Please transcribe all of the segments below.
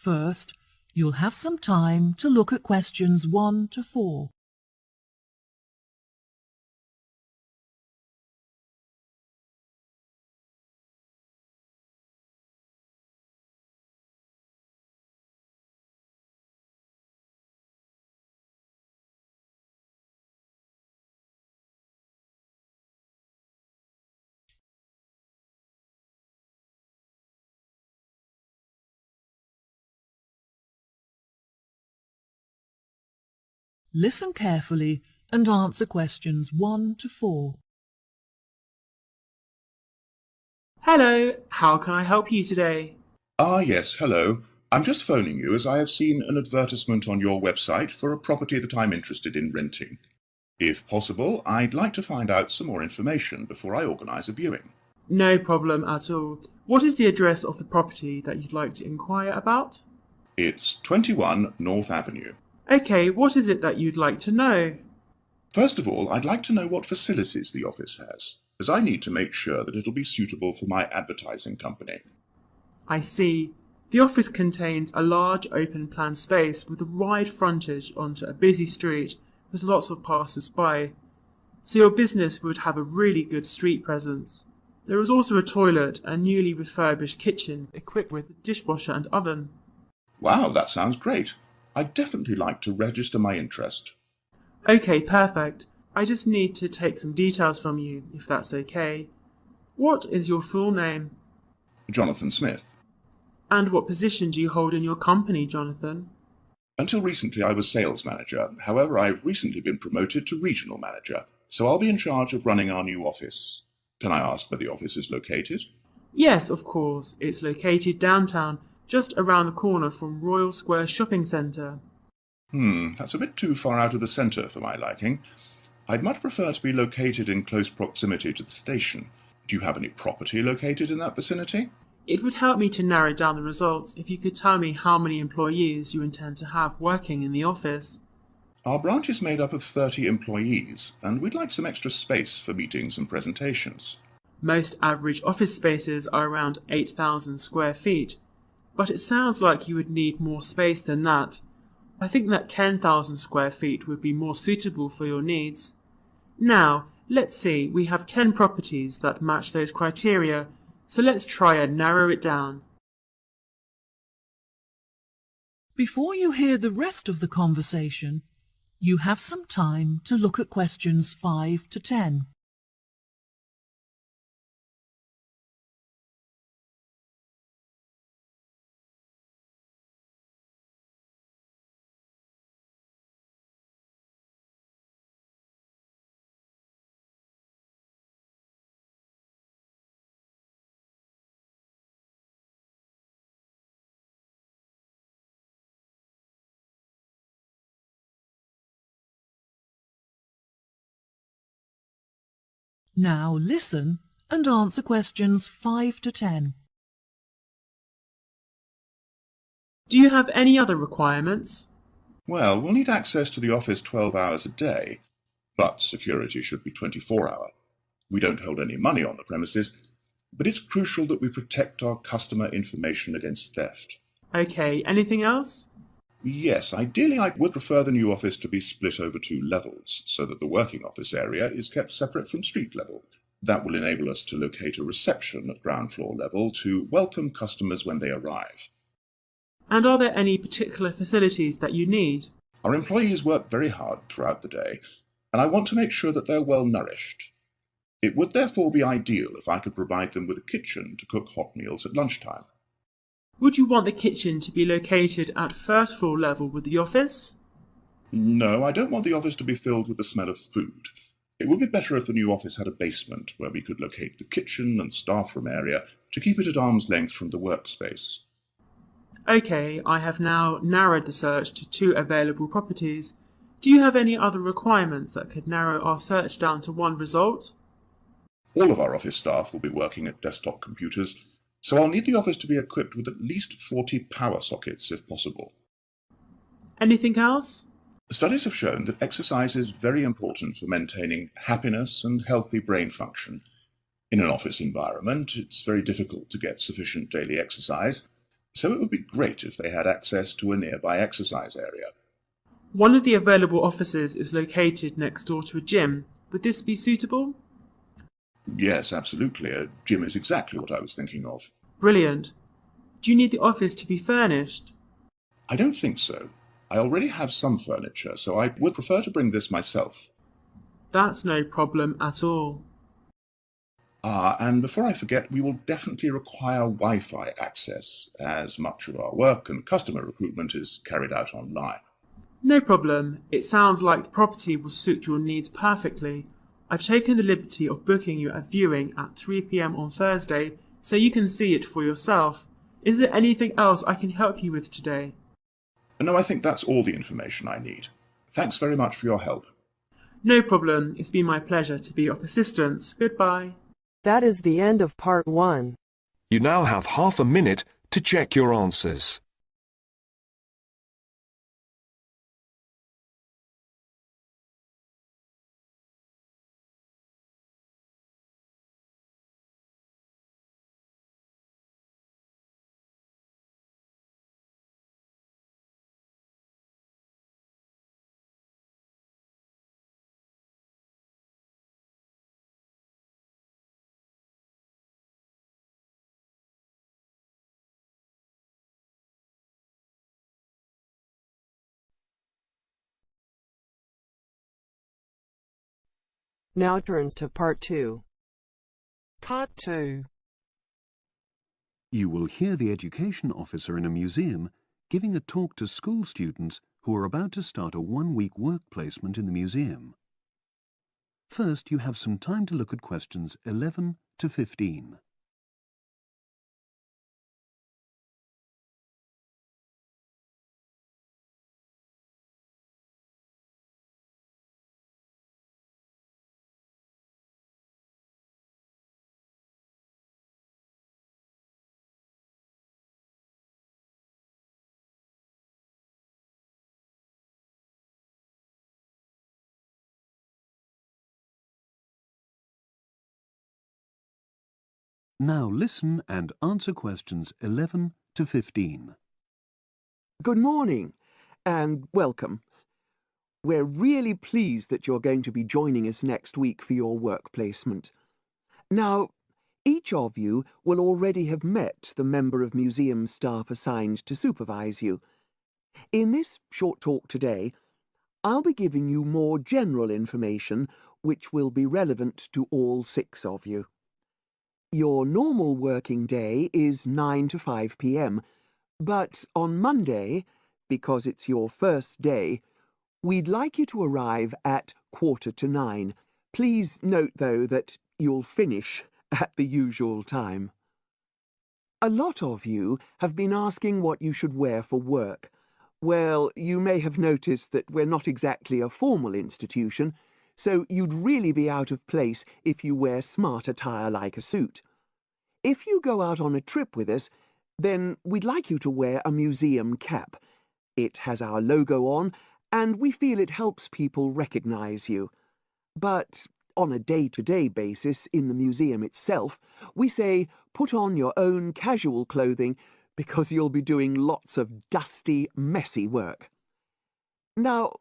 First, you'll have some time to look at questions 1 to 4. Listen carefully and answer questions 1 to 4. Hello, how can I help you today? Yes, hello. I'm just phoning you as I have seen an advertisement on your website for a property that I'm interested in renting. If possible, I'd like to find out some more information before I organise a viewing. No problem at all. What is the address of the property that you'd like to inquire about? It's 21 North Avenue. Okay, what is it that you'd like to know? First of all, I'd like to know what facilities the office has, as I need to make sure that it'll be suitable for my advertising company. I see. The office contains a large open plan space with a wide frontage onto a busy street with lots of passers-by, so your business would have a really good street presence. There is also a toilet and newly refurbished kitchen equipped with a dishwasher and oven. Wow, that sounds great. I'd definitely like to register my interest. Okay, perfect. I just need to take some details from you, if that's okay. What is your full name? Jonathan Smith. And what position do you hold in your company, Jonathan? Until recently I was sales manager. However, I've recently been promoted to regional manager, so I'll be in charge of running our new office. Can I ask where the office is located? Yes, of course. It's located downtown, just around the corner from Royal Square Shopping Centre. That's a bit too far out of the centre for my liking. I'd much prefer to be located in close proximity to the station. Do you have any property located in that vicinity? It would help me to narrow down the results if you could tell me how many employees you intend to have working in the office. Our branch is made up of 30 employees, and we'd like some extra space for meetings and presentations. Most average office spaces are around 8,000 square feet, but it sounds like you would need more space than that. I think that 10,000 square feet would be more suitable for your needs. Now, let's see, we have 10 properties that match those criteria, so let's try and narrow it down. Before you hear the rest of the conversation, you have some time to look at questions 5 to 10. Now listen and answer questions 5 to 10. Do you have any other requirements? Well, we'll need access to the office 12 hours a day, but security should be 24-hour. We don't hold any money on the premises, but it's crucial that we protect our customer information against theft. Okay, anything else? Yes, ideally I would prefer the new office to be split over 2 levels, so that the working office area is kept separate from street level. That will enable us to locate a reception at ground floor level to welcome customers when they arrive. And are there any particular facilities that you need? Our employees work very hard throughout the day, and I want to make sure that they're well nourished. It would therefore be ideal if I could provide them with a kitchen to cook hot meals at lunchtime. Would you want the kitchen to be located at first floor level with the office? No, I don't want the office to be filled with the smell of food. It would be better if the new office had a basement where we could locate the kitchen and staff room area to keep it at arm's length from the workspace. Okay, I have now narrowed the search to 2 available properties. Do you have any other requirements that could narrow our search down to 1 result? All of our office staff will be working at desktop computers, so I'll need the office to be equipped with at least 40 power sockets if possible. Anything else? Studies have shown that exercise is very important for maintaining happiness and healthy brain function. In an office environment, it's very difficult to get sufficient daily exercise, so it would be great if they had access to a nearby exercise area. One of the available offices is located next door to a gym. Would this be suitable? Yes, absolutely. A gym is exactly what I was thinking of. Brilliant. Do you need the office to be furnished? I don't think so. I already have some furniture, so I would prefer to bring this myself. That's no problem at all. And before I forget, we will definitely require Wi-Fi access, as much of our work and customer recruitment is carried out online. No problem. It sounds like the property will suit your needs perfectly. I've taken the liberty of booking you a viewing at 3 p.m. on Thursday, so you can see it for yourself. Is there anything else I can help you with today? No, I think that's all the information I need. Thanks very much for your help. No problem. It's been my pleasure to be of assistance. Goodbye. That is the end of part 1. You now have half a minute to check your answers. Now turns to part 2. Part 2. You will hear the education officer in a museum giving a talk to school students who are about to start a one-week work placement in the museum. First, you have some time to look at questions 11 to 15. Now listen and answer questions 11 to 15. Good morning and welcome. We're really pleased that you're going to be joining us next week for your work placement. Now, each of you will already have met the member of museum staff assigned to supervise you. In this short talk today, I'll be giving you more general information which will be relevant to all 6 of you. Your normal working day is 9 to 5 p.m., but on Monday, because it's your first day, we'd like you to arrive at 8:45. Please note, though, that you'll finish at the usual time. A lot of you have been asking what you should wear for work. Well, you may have noticed that we're not exactly a formal institution, so you'd really be out of place if you wear smart attire like a suit. If you go out on a trip with us, then we'd like you to wear a museum cap. It has our logo on, and we feel it helps people recognize you. But on a day-to-day basis in the museum itself, we say put on your own casual clothing because you'll be doing lots of dusty, messy work. Now,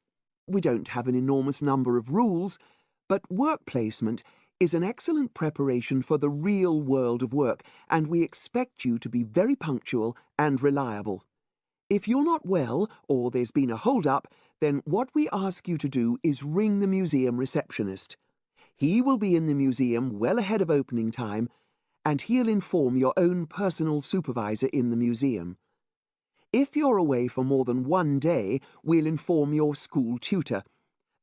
we don't have an enormous number of rules, but work placement is an excellent preparation for the real world of work, and we expect you to be very punctual and reliable. If you're not well, or there's been a hold-up, then what we ask you to do is ring the museum receptionist. He will be in the museum well ahead of opening time, and he'll inform your own personal supervisor in the museum. If you're away for more than 1 day, we'll inform your school tutor.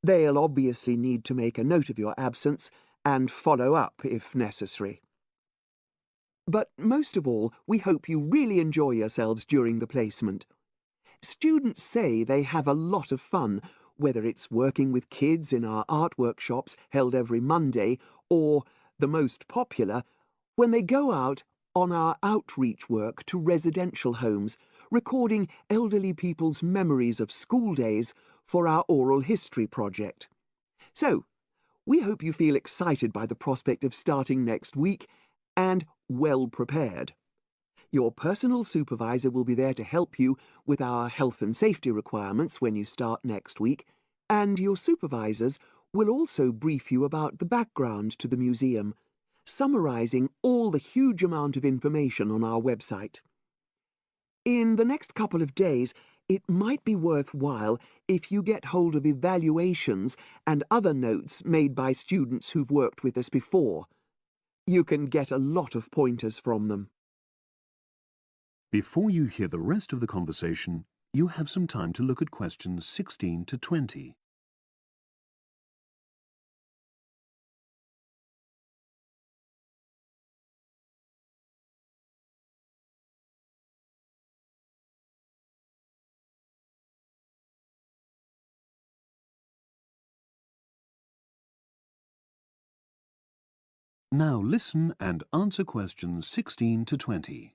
They'll obviously need to make a note of your absence and follow up if necessary. But most of all, we hope you really enjoy yourselves during the placement. Students say they have a lot of fun, whether it's working with kids in our art workshops held every Monday, or, the most popular, when they go out on our outreach work to residential homes, recording elderly people's memories of school days for our oral history project. So, we hope you feel excited by the prospect of starting next week and well prepared. Your personal supervisor will be there to help you with our health and safety requirements when you start next week, and your supervisors will also brief you about the background to the museum, summarizing all the huge amount of information on our website. In the next couple of days, it might be worthwhile if you get hold of evaluations and other notes made by students who've worked with us before. You can get a lot of pointers from them. Before you hear the rest of the conversation, you have some time to look at questions 16 to 20. Now listen and answer questions 16 to 20.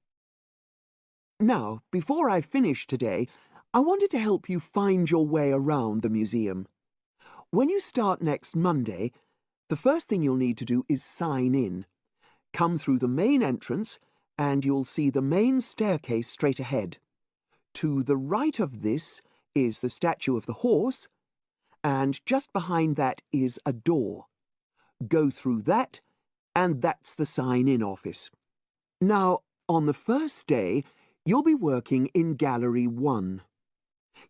Now, before I finish today, I wanted to help you find your way around the museum. When you start next Monday, the first thing you'll need to do is sign in. Come through the main entrance and you'll see the main staircase straight ahead. To the right of this is the statue of the horse, and just behind that is a door. Go through that, and that's the sign-in office. Now, on the first day, you'll be working in Gallery 1.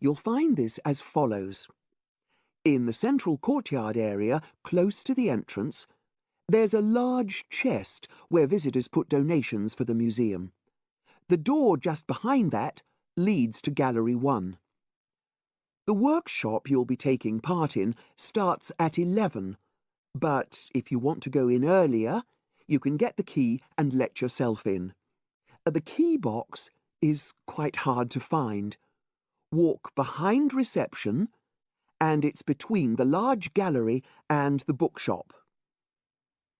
You'll find this as follows. In the central courtyard area, close to the entrance, there's a large chest where visitors put donations for the museum. The door just behind that leads to Gallery 1. The workshop you'll be taking part in starts at 11, but if you want to go in earlier, you can get the key and let yourself in. The key box is quite hard to find. Walk behind reception, and it's between the large gallery and the bookshop.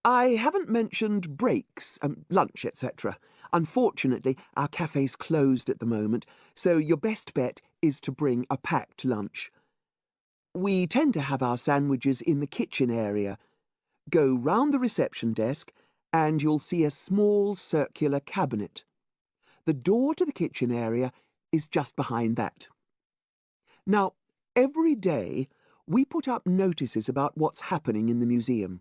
I haven't mentioned breaks, lunch, etc. Unfortunately, our cafe's closed at the moment, so your best bet is to bring a packed lunch. We tend to have our sandwiches in the kitchen area. Go round the reception desk, and you'll see a small circular cabinet. The door to the kitchen area is just behind that. Now, every day, we put up notices about what's happening in the museum.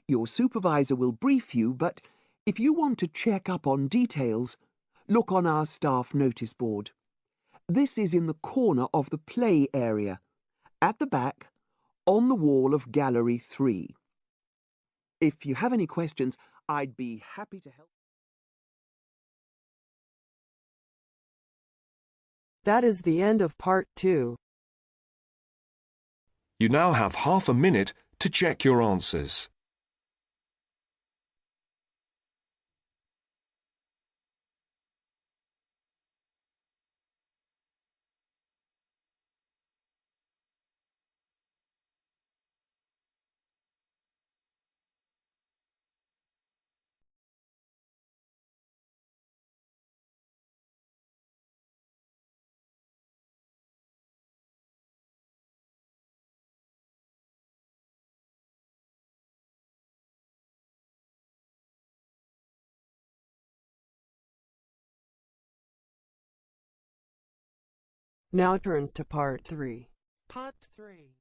Your supervisor will brief you, but if you want to check up on details, look on our staff notice board. This is in the corner of the play area, at the back, on the wall of Gallery 3. If you have any questions, I'd be happy to help. That is the end of part 2. You now have half a minute to check your answers. Now turns to part 3. Part 3.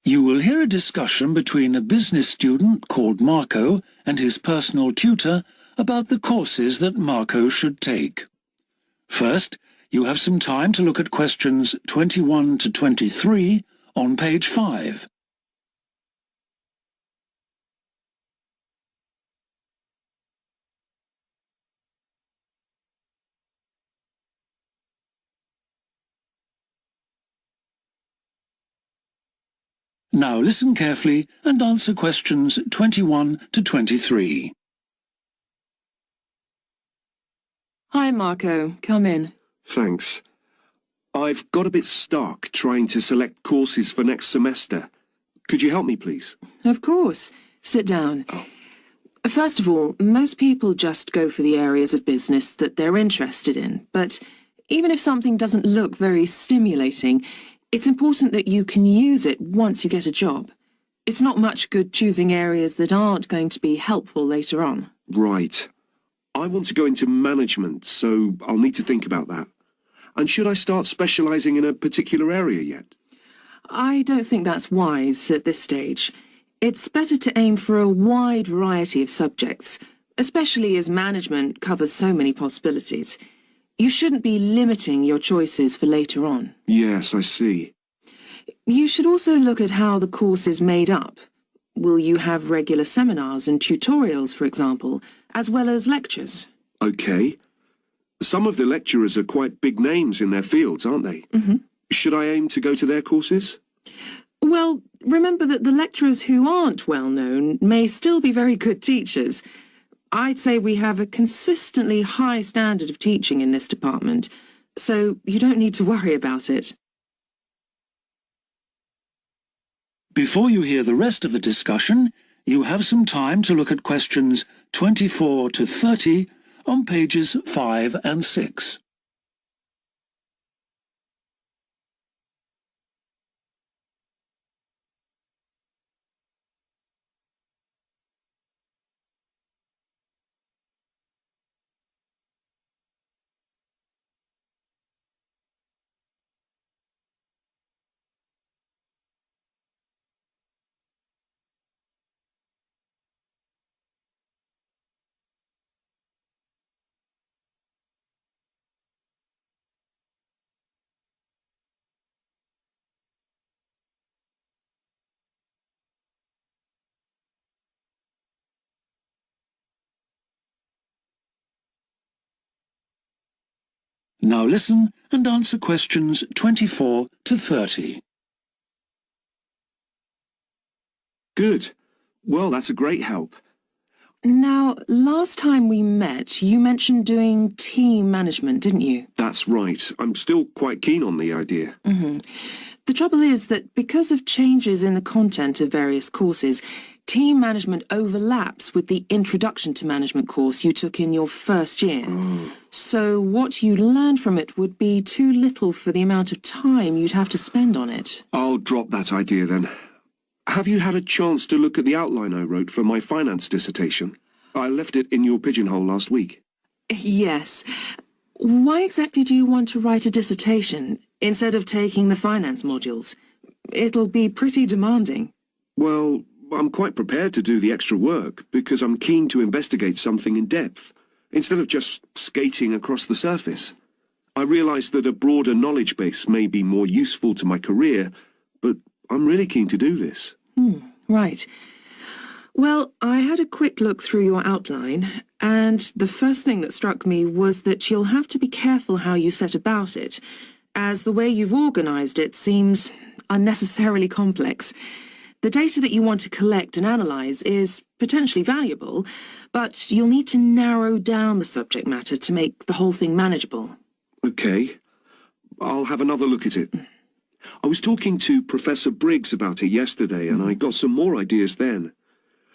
You will hear a discussion between a business student called Marco and his personal tutor about the courses that Marco should take. First, you have some time to look at questions 21 to 23 on page 5. Now listen carefully and answer questions 21 to 23. Hi, Marco. Come in. Thanks. I've got a bit stuck trying to select courses for next semester. Could you help me, please? Of course. Sit down. First of all, most people just go for the areas of business that they're interested in, but even if something doesn't look very stimulating, it's important that you can use it once you get a job. It's not much good choosing areas that aren't going to be helpful later on. Right. I want to go into management, so I'll need to think about that. And should I start specialising in a particular area yet? I don't think that's wise at this stage. It's better to aim for a wide variety of subjects, especially as management covers so many possibilities. You shouldn't be limiting your choices for later on. Yes, I see. You should also look at how the course is made up. Will you have regular seminars and tutorials, for example, as well as lectures? Okay. Some of the lecturers are quite big names in their fields, aren't they? Mm-hmm. Should I aim to go to their courses? Well, remember that the lecturers who aren't well known may still be very good teachers. I'd say we have a consistently high standard of teaching in this department, so you don't need to worry about it. Before you hear the rest of the discussion, you have some time to look at questions 24 to 30 on pages 5 and 6. Now listen and answer questions 24 to 30. Good. Well, that's a great help. Now, last time we met, you mentioned doing team management, didn't you? That's right. I'm still quite keen on the idea. Mm-hmm. The trouble is that because of changes in the content of various courses, team management overlaps with the Introduction to Management course you took in your first year. So what you learned from it would be too little for the amount of time you'd have to spend on it. I'll drop that idea then. Have you had a chance to look at the outline I wrote for my finance dissertation? I left it in your pigeonhole last week. Yes. Why exactly do you want to write a dissertation instead of taking the finance modules? It'll be pretty demanding. Well, I'm quite prepared to do the extra work because I'm keen to investigate something in depth, instead of just skating across the surface. I realise that a broader knowledge base may be more useful to my career, but I'm really keen to do this. Right. Well, I had a quick look through your outline, and the first thing that struck me was that you'll have to be careful how you set about it, as the way you've organised it seems unnecessarily complex. The data that you want to collect and analyse is potentially valuable, but you'll need to narrow down the subject matter to make the whole thing manageable. Okay. I'll have another look at it. I was talking to Professor Briggs about it yesterday, and I got some more ideas then.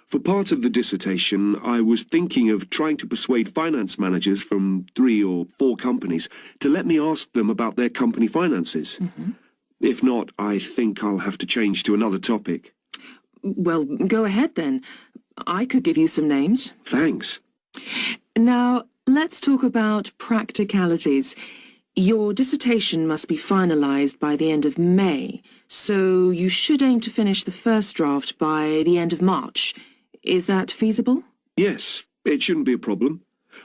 For part of the dissertation, I was thinking of trying to persuade finance managers from 3 or 4 companies to let me ask them about their company finances. If not, I think I'll have to change to another topic. Well, go ahead then. I could give you some names. Thanks. Now, let's talk about practicalities. Your dissertation must be finalised by the end of May, so you should aim to finish the first draft by the end of March. Is that feasible? Yes, it shouldn't be a problem.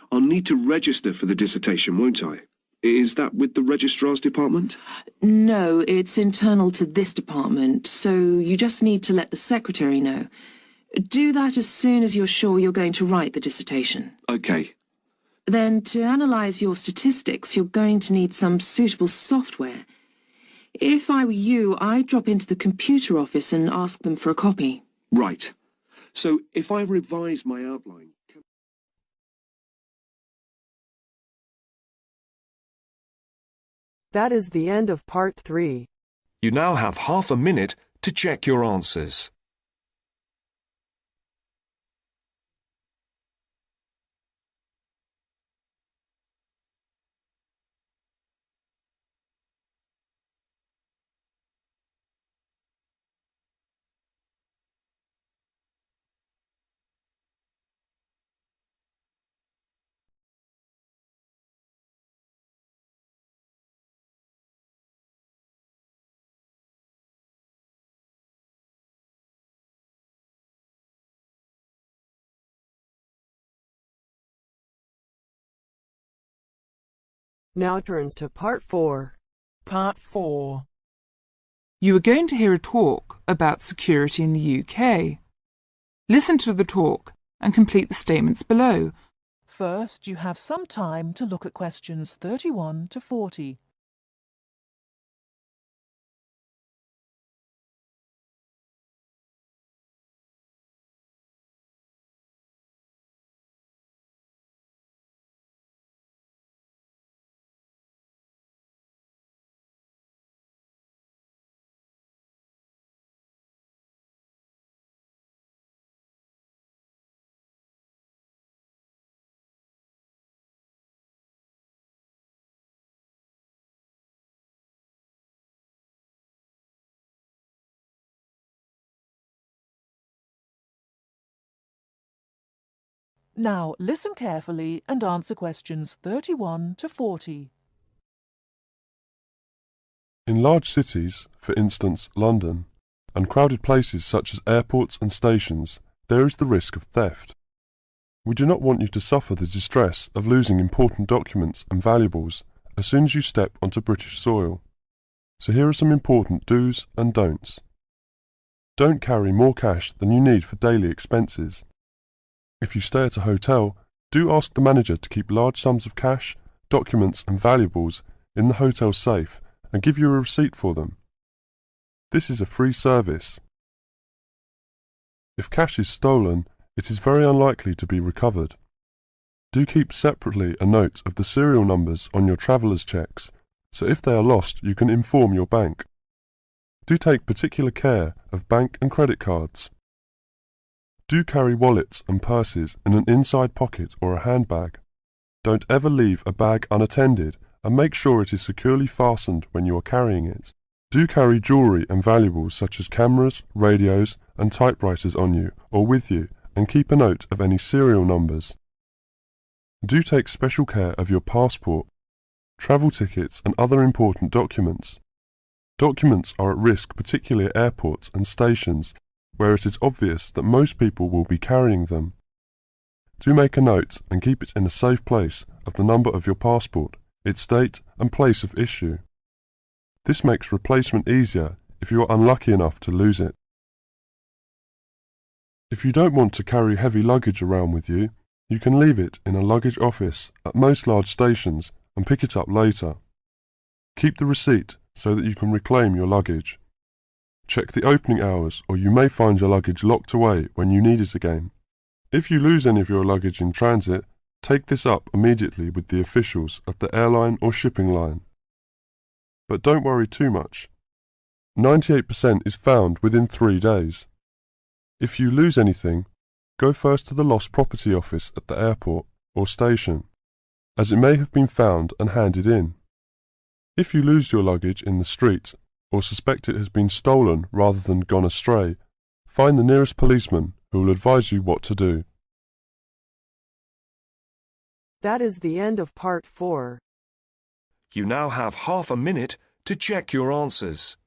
I'll need to register for the dissertation, won't I? Is that with the registrar's department? No, it's internal to this department, so you just need to let the secretary know. Do that as soon as you're sure you're going to write the dissertation. Okay. Then, to analyse your statistics, you're going to need some suitable software. If I were you, I'd drop into the computer office and ask them for a copy. Right. So, if I revise my outline... That is the end of part 3. You now have half a minute to check your answers. Now turns to Part 4. Part 4. You are going to hear a talk about security in the UK. Listen to the talk and complete the statements below. First, you have some time to look at questions 31 to 40. Now listen carefully and answer questions 31 to 40. In large cities, for instance London, and crowded places such as airports and stations, there is the risk of theft. We do not want you to suffer the distress of losing important documents and valuables as soon as you step onto British soil. So here are some important do's and don'ts. Don't carry more cash than you need for daily expenses. If you stay at a hotel, do ask the manager to keep large sums of cash, documents and valuables in the hotel safe and give you a receipt for them. This is a free service. If cash is stolen, it is very unlikely to be recovered. Do keep separately a note of the serial numbers on your traveller's checks, so if they are lost you can inform your bank. Do take particular care of bank and credit cards. Do carry wallets and purses in an inside pocket or a handbag. Don't ever leave a bag unattended and make sure it is securely fastened when you are carrying it. Do carry jewellery and valuables such as cameras, radios and typewriters on you or with you and keep a note of any serial numbers. Do take special care of your passport, travel tickets and other important documents. Documents are at risk particularly at airports and stations where it is obvious that most people will be carrying them. Do make a note and keep it in a safe place of the number of your passport, its date and place of issue. This makes replacement easier if you are unlucky enough to lose it. If you don't want to carry heavy luggage around with you, you can leave it in a luggage office at most large stations and pick it up later. Keep the receipt so that you can reclaim your luggage. Check the opening hours or you may find your luggage locked away when you need it again. If you lose any of your luggage in transit, take this up immediately with the officials of the airline or shipping line. But don't worry too much. 98% is found within 3 days. If you lose anything, go first to the lost property office at the airport or station, as it may have been found and handed in. If you lose your luggage in the street, or suspect it has been stolen rather than gone astray, find the nearest policeman who will advise you what to do. That is the end of Part 4. You now have half a minute to check your answers.